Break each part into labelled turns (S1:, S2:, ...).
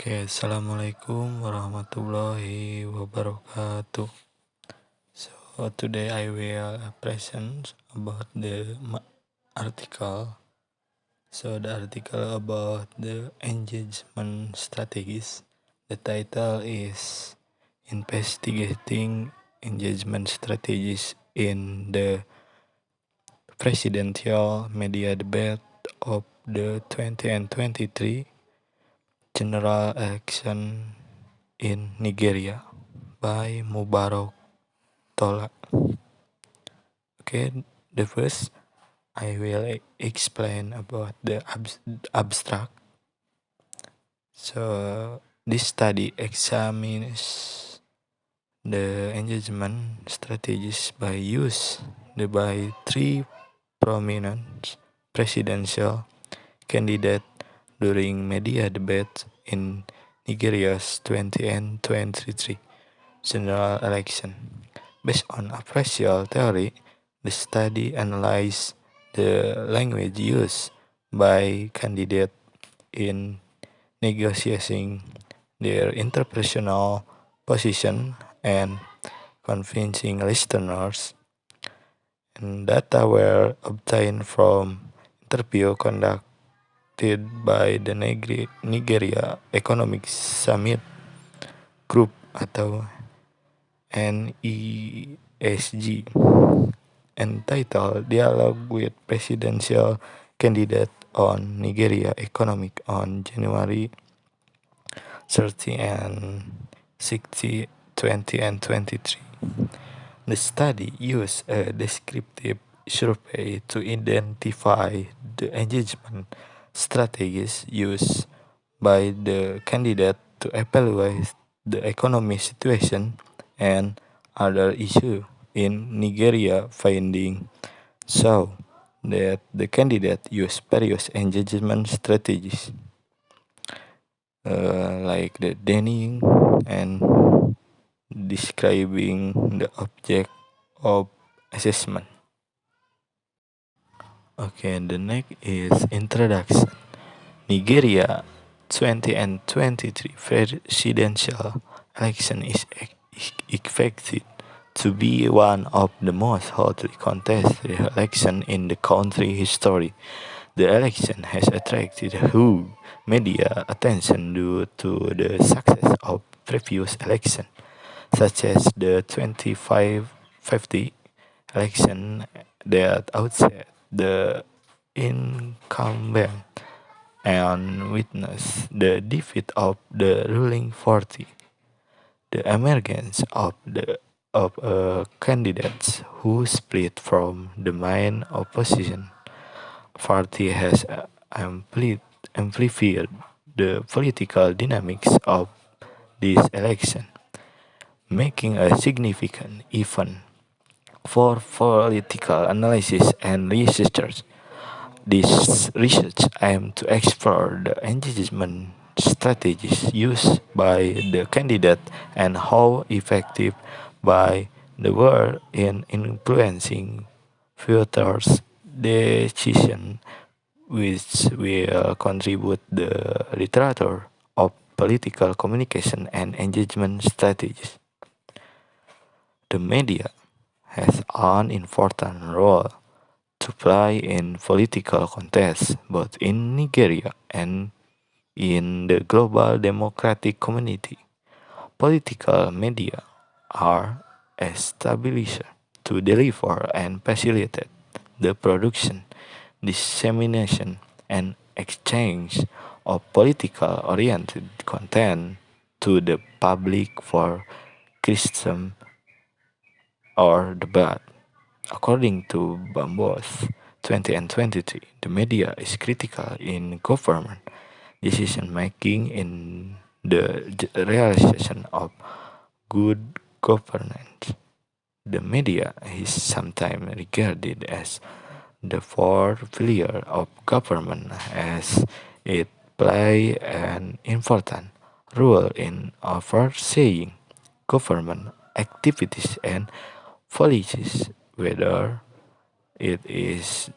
S1: Oke, assalamualaikum warahmatullahi wabarakatuh. So today I will present about the article. So the article about the engagement strategies. The title is Investigating Engagement Strategies in the Presidential Media Debate of the 2023 General Election in Nigeria by Mubarak Tola. Okay, the first I will explain about the abstract. So this study examines the engagement strategies by three prominent presidential candidates during media debates in Nigeria's 2023 general election. Based on appraisal theory, the study analyzed the language used by candidates in negotiating their interpersonal position and convincing listeners, and data were obtained from interview conducted by the Nigeria Economic Summit Group atau NESG, entitled Dialogue with Presidential Candidate on Nigeria Economic on January 30 and 60, 2023. The study used a descriptive survey to identify the engagement strategies used by the candidate to evaluate the economic situation and other issues in Nigeria, finding so that the candidate used various engagement strategies like the denying and describing the object of assessment. Okay, the next is introduction. Nigeria 2023 presidential election is expected to be one of the most hotly contested elections in the country's history. The election has attracted huge media attention due to the success of previous elections, such as the 2550 election that outset the incumbent and witnessed the defeat of the ruling party. The emergence of candidates who split from the main opposition party has amplified the political dynamics of this election, making a significant event for political analysis and researchers. This research aims to explore the engagement strategies used by the candidate and how effective they were in influencing voters' decision, which will contribute the literature of political communication and engagement strategies. The media has an important role to play in political contests, both in Nigeria and in the global democratic community. Political media are established to deliver and facilitate the production, dissemination, and exchange of political-oriented content to the public for criticism or debate. According to Bambos 2023, the media is critical in government decision making in the realization of good governance. The media is sometimes regarded as the fourth pillar of government, as it plays an important role in overseeing government activities and policies, whether it is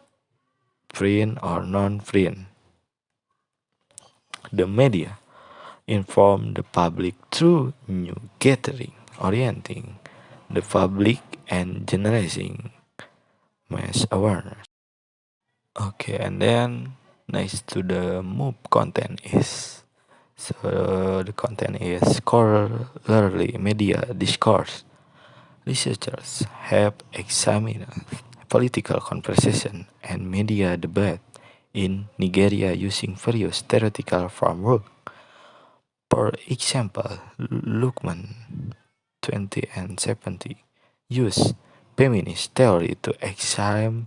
S1: print or non-print. The media inform the public through new gathering, orienting the public and generating mass awareness. Okay, and then next to the MOOC content is, so the content is scholarly media discourse. Researchers have examined political conversation and media debate in Nigeria using various theoretical framework. For example, Lukman 20 and 70 use feminist theory to examine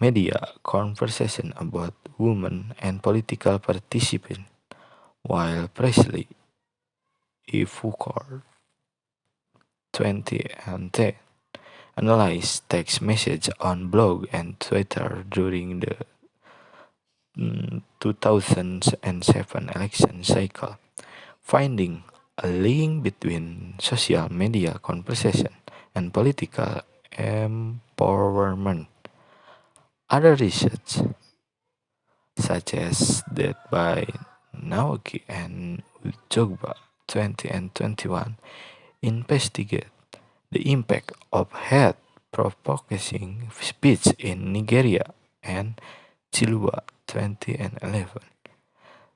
S1: media conversation about women and political participants, while Presley E. Foucault 20 and 10 analyzed text message on blog and Twitter during the 2007 election cycle, finding a link between social media conversation and political empowerment. Other research, such as that by Naoki and Ujogba 20 and 21, investigate the impact of hate provoking speech in Nigeria, and Chilwa 20 and 11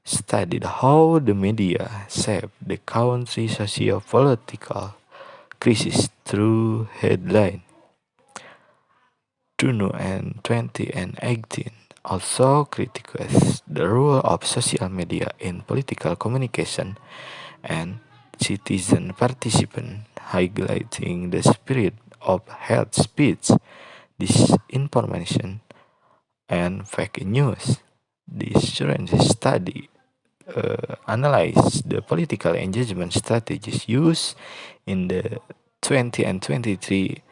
S1: studied how the media shaped the country's socio-political crisis through headline. Duno and 20 and 18 also criticized the role of social media in political communication and citizen participation, highlighting the spirit of hate speech, disinformation, and fake news. This study analyzed the political engagement strategies used in the 20 and 23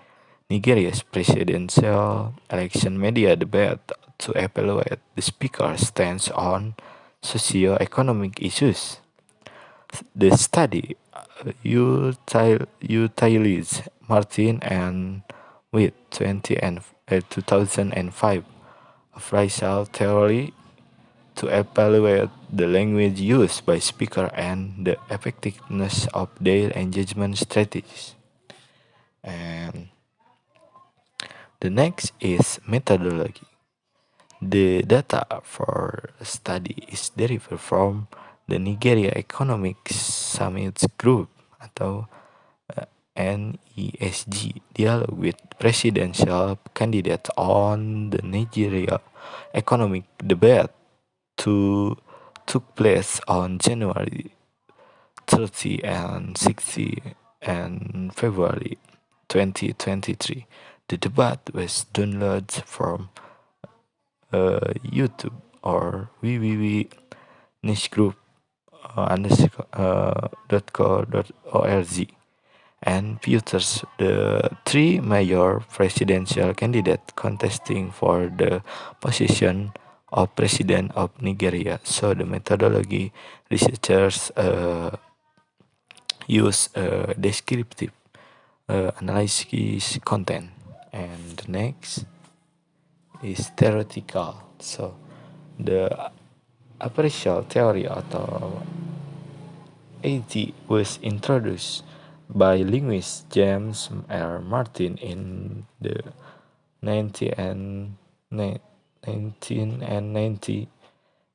S1: Nigeria's presidential election media debate to evaluate the speaker's stance on socio-economic issues. The study utilized Martin and with 2005 of racial theory to evaluate the language used by speaker and the effectiveness of their engagement strategies. And the next is methodology. The data for study is derived from the Nigeria Economic Summit Group atau NESG dialogue with presidential candidates on the Nigeria economic debate to took place on January 30 and 60 and February 2023. The debate was downloaded from YouTube or www niche group .co.org and features the three major presidential candidates contesting for the position of president of Nigeria. So the methodology researchers use descriptive analysis content, and the next is theoretical. So the appracial theory atau AT was introduced by linguist James R. Martin in the 1990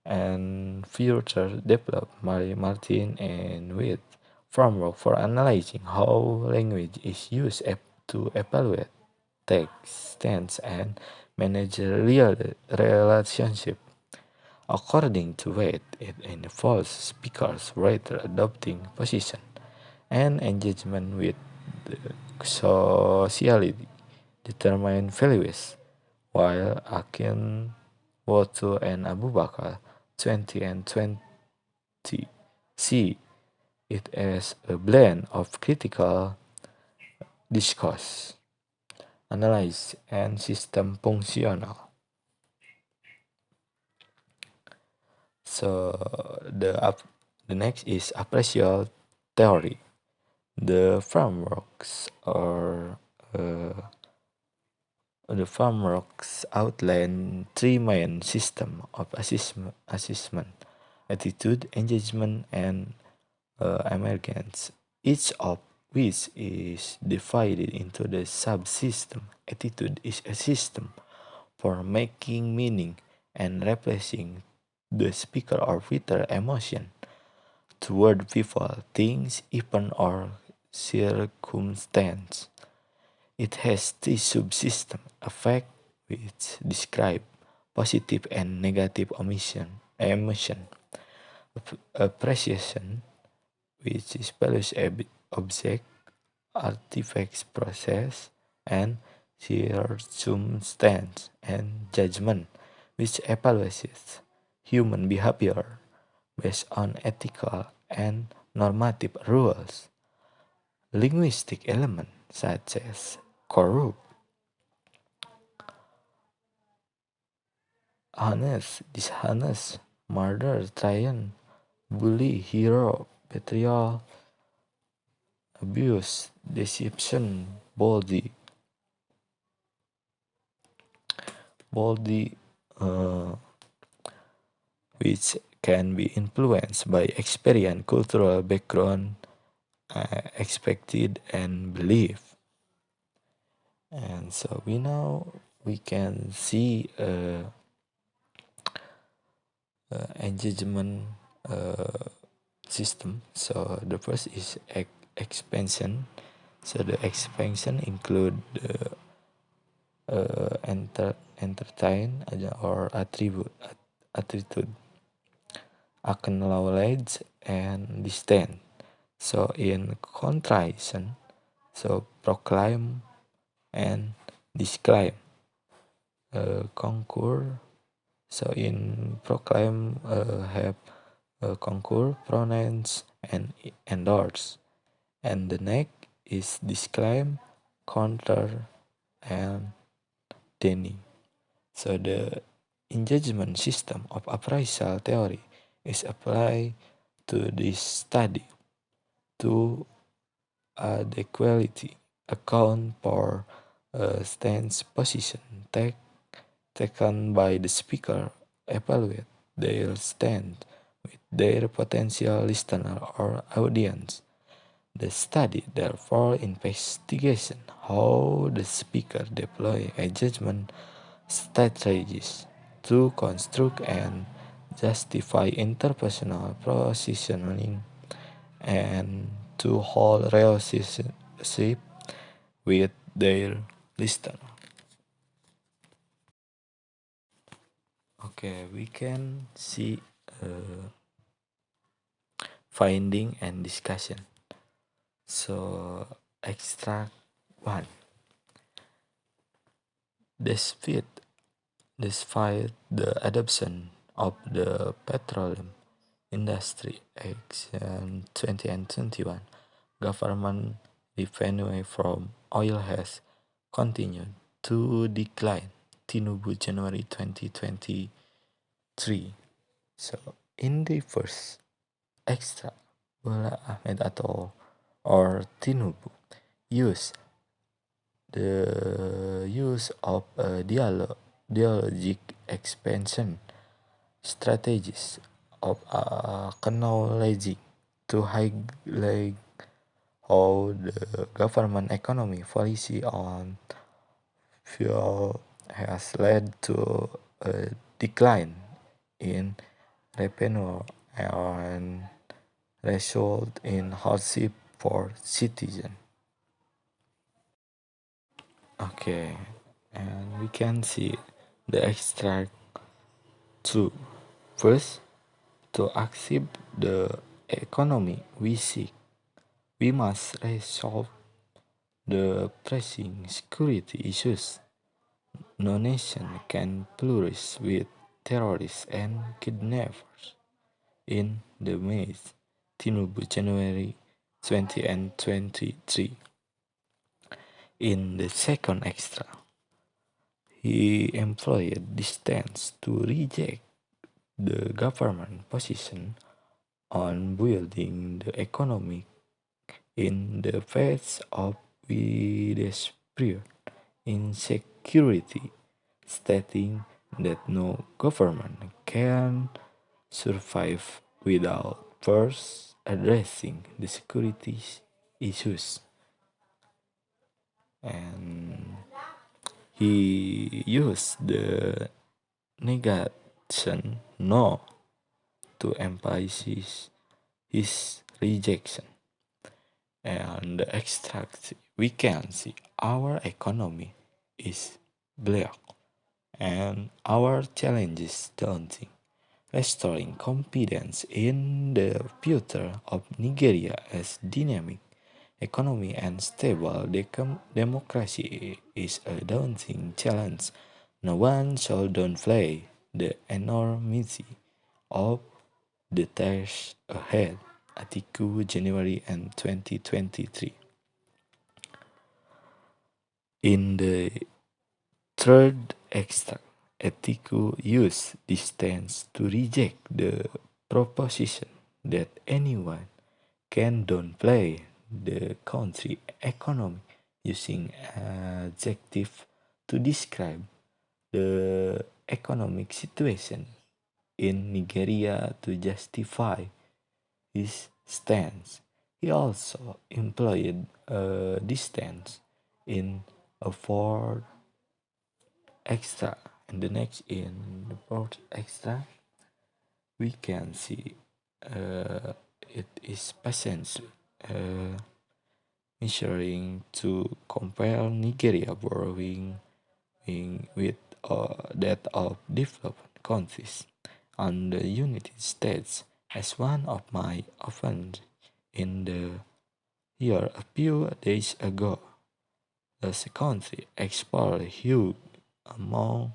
S1: and further developed by Martin and with framework for analyzing how language is used to evaluate text, tense, and manage real relationship. According to Wade, it involves speakers rather adopting position and engagement with the socially determined values, while Akin, Wotu, and Abu Bakar 20 and 20 see it as a blend of critical discourse, analysis, and system functional. So the next is appracial theory. The frameworks outline three main systems of assessment: attitude, engagement, and emergence, each of which is divided into the subsystem. Attitude is a system for making meaning and replacing the speaker or reader emotion toward people, things, even or circumstance. It has three subsystems: affect, which describe positive and negative emotion, appreciation, which is values object, artifacts process, and circumstance, and judgment, which evaluates human behavior based on ethical and normative rules. Linguistic elements such as corrupt, honest, dishonest, murder, triumph, bully, hero, betrayal, abuse, deception, boldly, uh, which can be influenced by experience, cultural background, expected, and belief. And so we can see engagement system. So the first is expansion. So the expansion include the entertain or attribute, acknowledge, and distant. So in contraction, so proclaim and describe. Concur. So in proclaim have concur, pronounce, and endorse. And the next is disclaim, counter, and deny. So the engagement system of appraisal theory is applied to this study to adequately account for stance position taken by the speaker, evaluate their stand with their potential listener or audience. The study therefore investigates how the speaker deploy engagement strategies to construct and justify interpersonal positioning and to hold relationship with their listener. Okay, we can see finding and discussion. So extract one. Despite the adoption of the petroleum industry Action 20 and 21, government revenue from oil has continued to decline. Tinubu January 2023. So in the first extract, Bola Ahmed atau or Tinubu use the use of a dialogic expansion strategies of acknowledging to highlight how the government economy policy on fuel has led to a decline in revenue and result in hardship for citizens. Okay, and we can see the extract two. First, to achieve the economy we seek, we must resolve the pressing security issues. No nation can flourish with terrorists and kidnappers in the maze. Tinubu January 20 and 23. In the second extra, he employed this stance to reject the government position on building the economy in the face of widespread insecurity, stating that no government can survive without first addressing the security issues. And he used the negation no to emphasize his rejection. And the extract, we can see our economy is black and our challenges daunting. Restoring confidence in the future of Nigeria as dynamic economy and stable democracy is a daunting challenge. No one should downplay the enormity of the task ahead. Atiku, January and 2023. In the third extract, Atiku used this stance to reject the proposition that anyone can downplay the country economy using adjective to describe the economic situation in Nigeria to justify his stance. He also employed this stance in a fourth extra. And the next, in the fourth extra, we can see it is patience measuring to compare Nigeria borrowing with that of developed countries and the United States as one of my offense in the year a few days ago. As a country export huge amount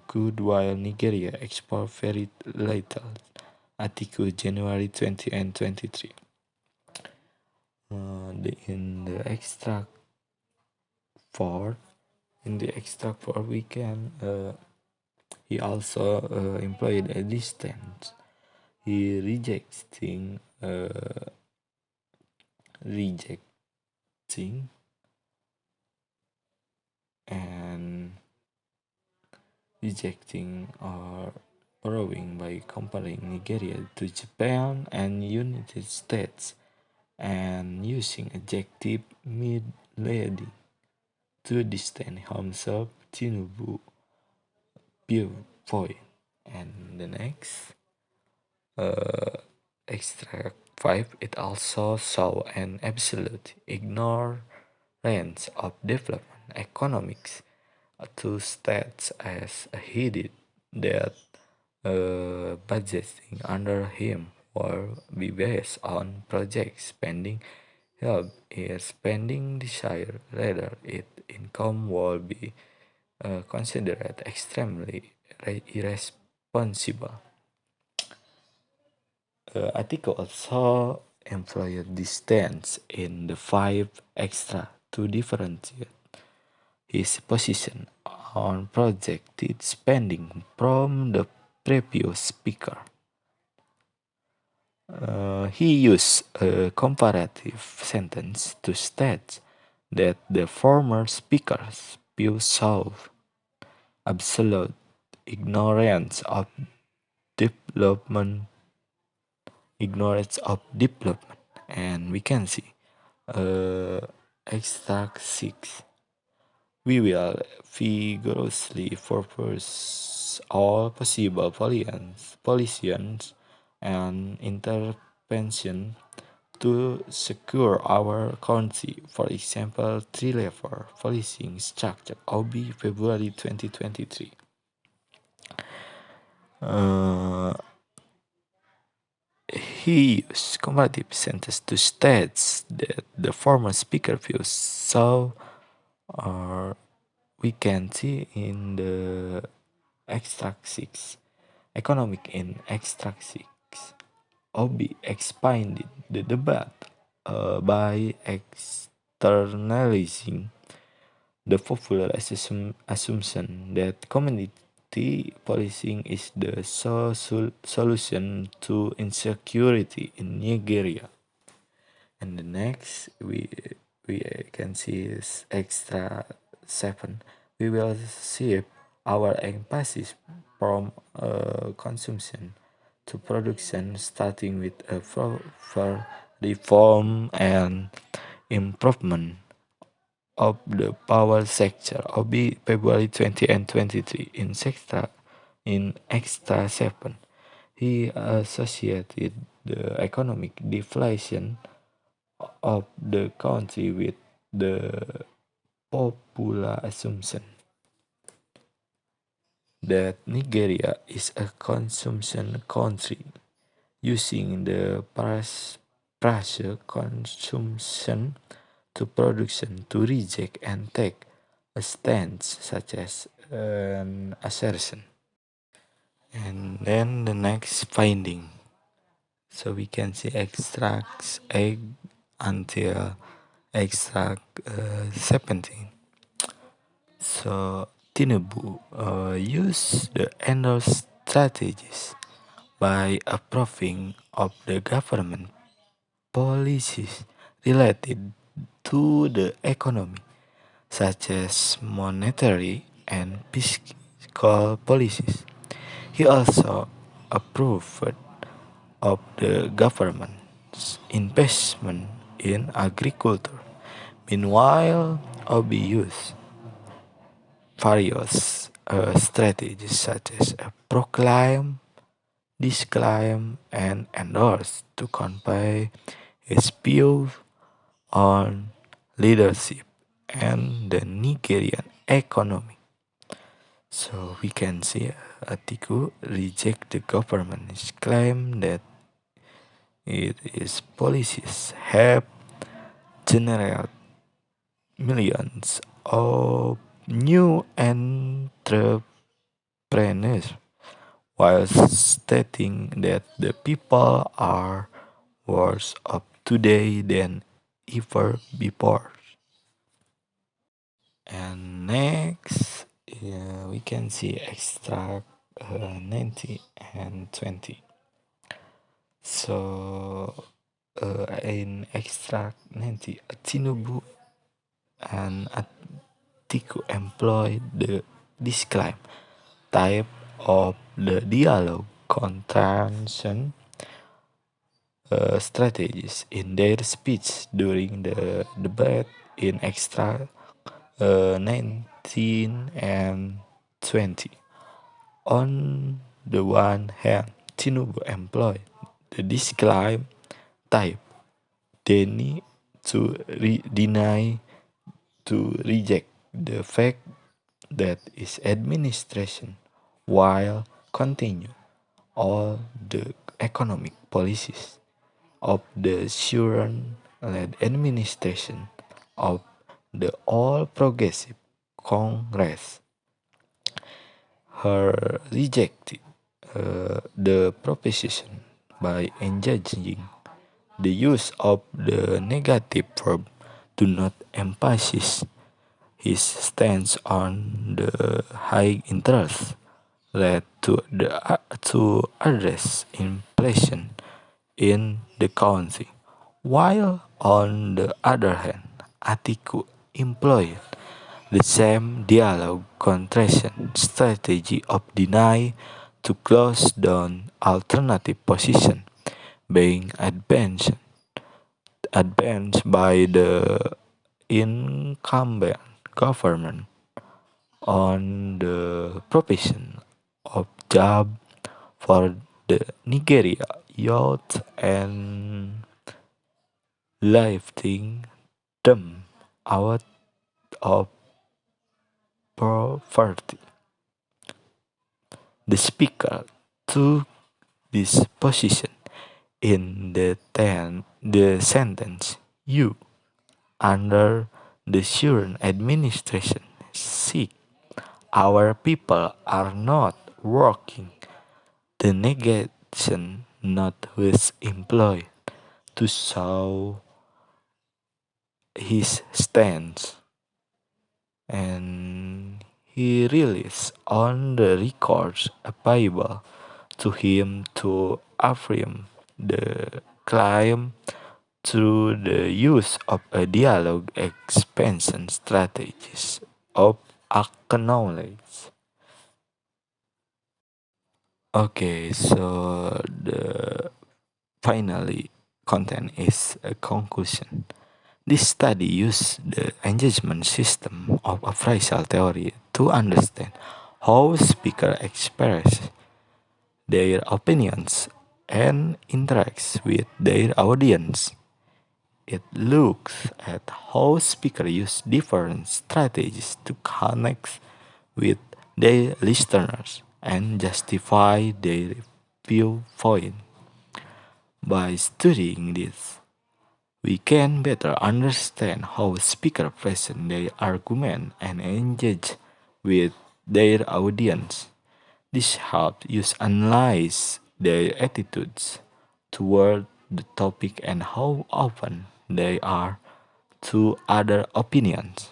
S1: good while Nigeria export very little. Article January 20 and 23. In the extract 4, we can he also employed a distance. He rejecting and rejecting or borrowing by comparing Nigeria to Japan and United States and using adjective misleading to distance himself Tinubu viewpoint. And the next extract 5, it also saw an absolute ignorance of development economics to states as headed that budgeting under him will be based on project spending help is spending desire rather its income will be considered extremely irresponsible. Article also employed this stance in the 5 extra to differentiate his position on projected spending from the previous speaker. He used a comparative sentence to state that the former speaker's view showed absolute ignorance of development, and we can see extract 6. We will vigorously propose all possible policies and intervention to secure our country. For example, three-level policing structure, OB February 2023. He used comparative sentence to state that the former speaker views so we can see in the extract 6 economic in extract 6 OB expanded the debate by externalizing the popular assumption that community policing is the solution to insecurity in Nigeria. And the next we can see is extra 7. We will shift our emphasis from consumption to production, starting with a proper reform and improvement of the power sector. OB February 20 and 23 in extra 7. He associated the economic deflation of the country with the popular assumption that Nigeria is a consumption country, using the pressure consumption to production to reject and take a stance such as an assertion. And then the next finding. So we can see extracts egg until extract 17. So Tinubu used the endorsed strategies by approving of the government policies related to the economy, such as monetary and fiscal policies. He also approved of the government's investment in agriculture. Meanwhile, Obi used various strategies such as a proclaim, disclaim, and endorse to convey his view on leadership and the Nigerian economy. So we can see Atiku reject the government's claim that its policies have generated millions of new entrepreneurs, while stating that the people are worse off today than ever before. And next, we can see extract 90 and 20. So in extract 90, Tinubu and Atiku employ the disclaim type of the dialogue contention strategies in their speech during the debate in extra 19 and 20. On the one hand, Tinubu employed the disclaim type. They need to deny, to reject the fact that its administration, while continue all the economic policies of the current administration of the All Progressive Congress. Her rejected the proposition by engaging the use of the negative verb do not emphasize his stance on the high interest rate to address inflation in the country, while on the other hand, Atiku employed the same dialogue contraction strategy of deny to close down alternative position being advanced by the incumbent government on the provision of job for the Nigeria youth and lifting them out of poverty. The speaker took this position in the sentence you under the current administration sick. Our people are not working. The negation not was employed to show his stance, and he released on the records available to him to affirm the claim through the use of a dialogue expansion strategies of acknowledge. Okay, so the finally content is a conclusion. This study used the engagement system of appraisal theory to understand how speakers express their opinions and interacts with their audience. It looks at how speakers use different strategies to connect with their listeners and justify their viewpoint. By studying this, we can better understand how speakers present their argument and engage with their audience. This helps us analyze their attitudes toward the topic and how open they are to other opinions.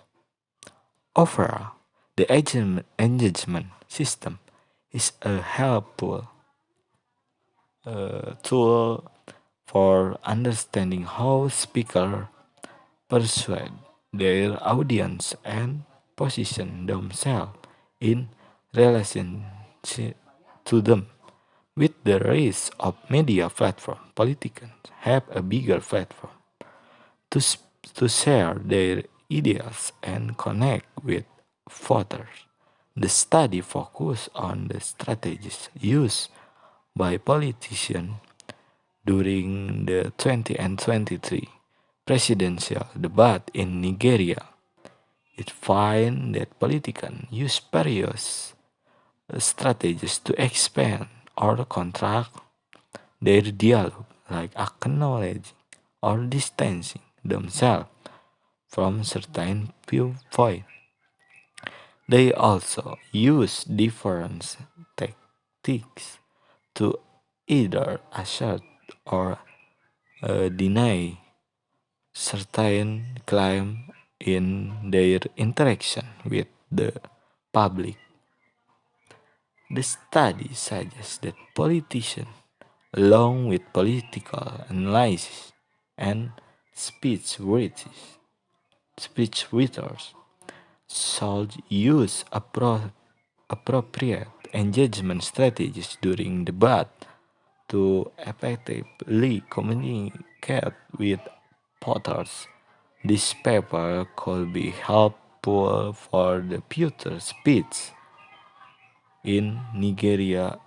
S1: Overall, the engagement system is a helpful tool for understanding how speakers persuade their audience and position themselves in relation to them. With the rise of media platform, politicians have a bigger platform to, to share their ideas and connect with voters. The study focused on the strategies used by politicians during the 2023 presidential debate in Nigeria. It finds that politicians use various strategies to expand or contract their dialogue, like acknowledging or distancing themselves from certain viewpoints. They also use different tactics to either assert or deny certain claim in their interaction with the public. The study suggests that politicians, along with political analysis and speech writers, should use appropriate engagement strategies during debate to effectively communicate with voters. This paper could be helpful for the future speech in Nigeria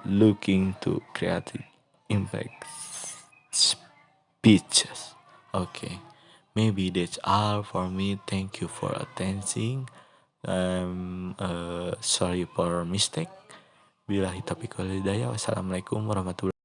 S1: looking to create impact speeches. Okay, maybe that's all for me. Thank you for attending. Sorry for mistake. Billahi taufiq wal hidayah. Wassalamualaikum warahmatullahi